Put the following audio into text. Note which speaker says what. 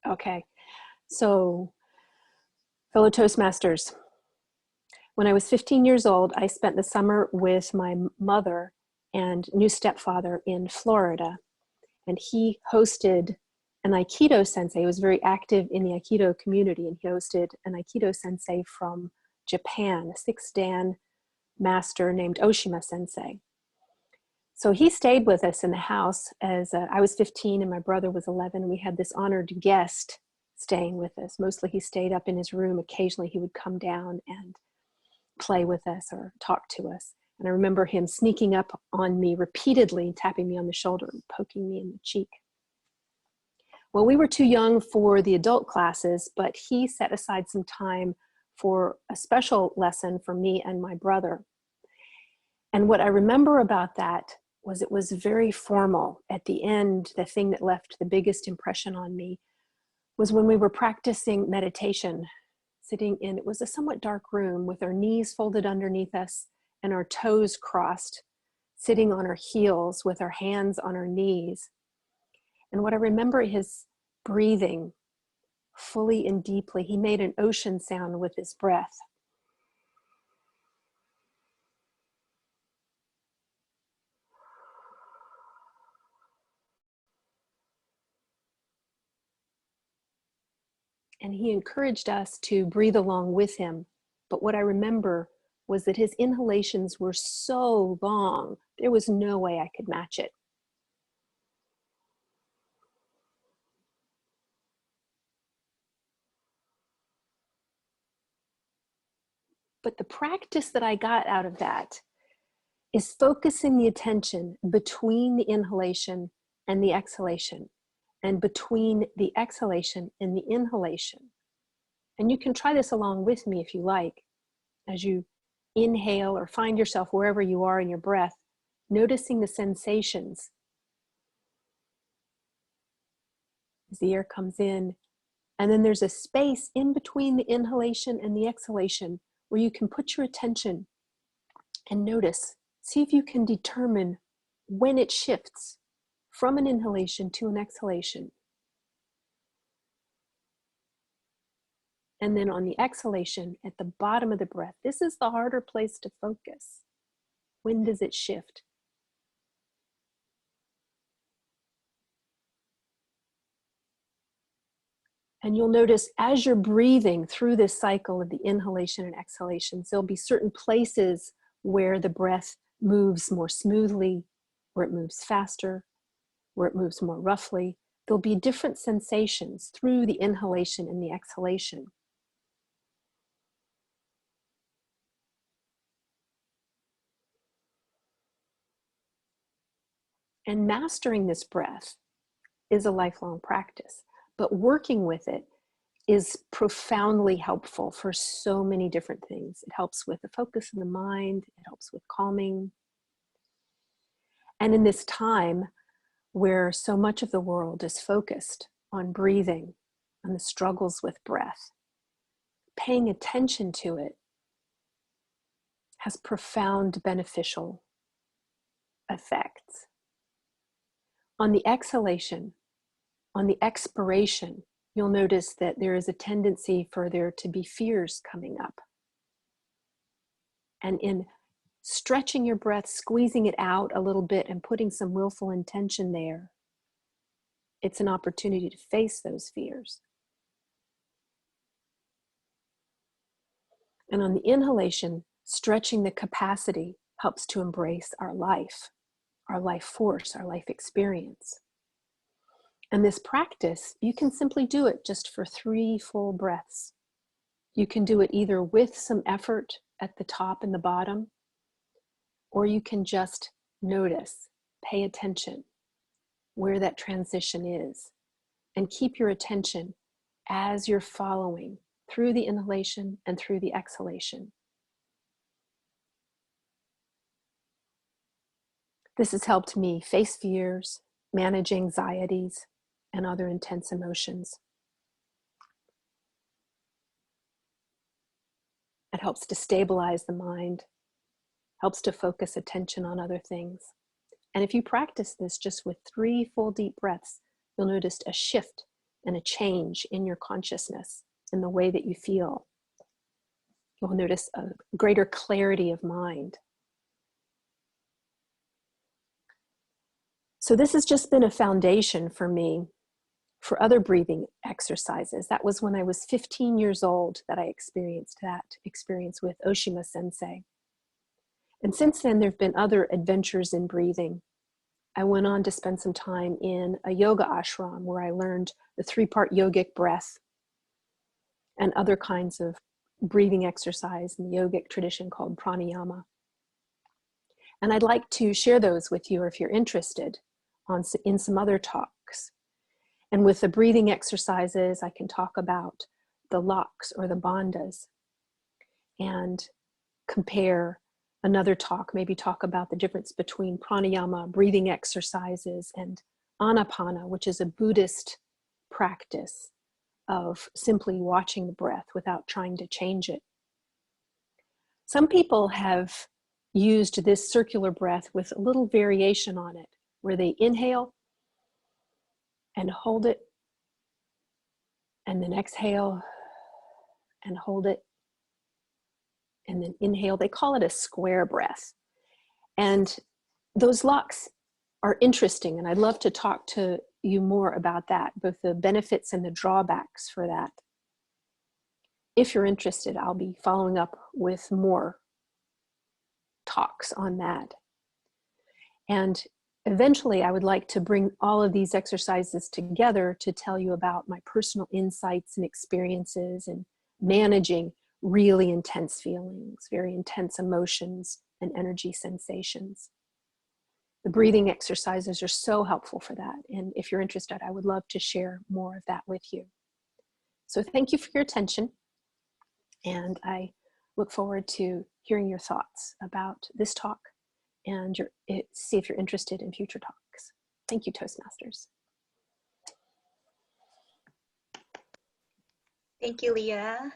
Speaker 1: Okay, so fellow Toastmasters, when I was 15 years old, I spent the summer with my mother and new stepfather in Florida, and he hosted an Aikido sensei. He was very active in the Aikido community, and he hosted an Aikido sensei from Japan, a 6-dan master named Oshima Sensai. So he stayed with us in the house as I was 15 and my brother was 11. We had this honored guest staying with us. Mostly he stayed up in his room. Occasionally he would come down and play with us or talk to us. And I remember him sneaking up on me repeatedly, tapping me on the shoulder and poking me in the cheek. Well, we were too young for the adult classes, but he set aside some time for a special lesson for me and my brother. And what I remember about that was it was very formal. At the end, the thing that left the biggest impression on me was when we were practicing meditation, sitting in, it was a somewhat dark room with our knees folded underneath us and our toes crossed, sitting on our heels with our hands on our knees. And what I remember is breathing fully and deeply. He made an ocean sound with his breath. And he encouraged us to breathe along with him. But what I remember was that his inhalations were so long, there was no way I could match it. But the practice that I got out of that is focusing the attention between the inhalation and the exhalation, and between the exhalation and the inhalation. And you can try this along with me if you like. As you inhale or find yourself wherever you are in your breath, noticing the sensations as the air comes in. And then there's a space in between the inhalation and the exhalation where you can put your attention and notice. See if you can determine when it shifts from an inhalation to an exhalation. And then on the exhalation, at the bottom of the breath, this is the harder place to focus. When does it shift? And you'll notice as you're breathing through this cycle of the inhalation and exhalations, there'll be certain places where the breath moves more smoothly, where it moves faster, where it moves more roughly. There'll be different sensations through the inhalation and the exhalation. And mastering this breath is a lifelong practice, but working with it is profoundly helpful for so many different things. It helps with the focus in the mind, it helps with calming. And in this time where so much of the world is focused on breathing and the struggles with breath, paying attention to it has profound beneficial effects. On the exhalation, on the expiration, you'll notice that there is a tendency for there to be fears coming up. And in stretching your breath, squeezing it out a little bit and putting some willful intention there, it's an opportunity to face those fears. And on the inhalation, stretching the capacity helps to embrace our life force, our life experience. And this practice, you can simply do it just for 3 full breaths. You can do it either with some effort at the top and the bottom, or you can just notice, pay attention where that transition is, and keep your attention as you're following through the inhalation and through the exhalation. This has helped me face fears, manage anxieties, and other intense emotions. It helps to stabilize the mind, helps to focus attention on other things. And if you practice this just with 3 full deep breaths, you'll notice a shift and a change in your consciousness, in the way that you feel. You'll notice a greater clarity of mind. So this has just been a foundation for me for other breathing exercises. That was when I was 15 years old that I experienced that experience with Oshima Sensai. And since then, there have been other adventures in breathing. I went on to spend some time in a yoga ashram where I learned the 3-part yogic breath and other kinds of breathing exercise in the yogic tradition called prananyama. And I'd like to share those with you if you're interested in some other talks. And with the breathing exercises, I can talk about the locks or the bandhas and compare another talk, maybe talk about the difference between pranayama, breathing exercises, and anapana, which is a Buddhist practice of simply watching the breath without trying to change it. Some people have used this circular breath with a little variation on it, where they inhale and hold it, and then exhale and hold it, and then inhale. They call it a square breath. And those locks are interesting, and I'd love to talk to you more about that, both the benefits and the drawbacks for that. If you're interested, I'll be following up with more talks on that. And eventually, I would like to bring all of these exercises together to tell you about my personal insights and experiences in managing really intense feelings, very intense emotions and energy sensations. The breathing exercises are so helpful for that. And if you're interested, I would love to share more of that with you. So thank you for your attention. And I look forward to hearing your thoughts about this talk and see if you're interested in future talks. Thank you, Toastmasters.
Speaker 2: Thank you, Leah.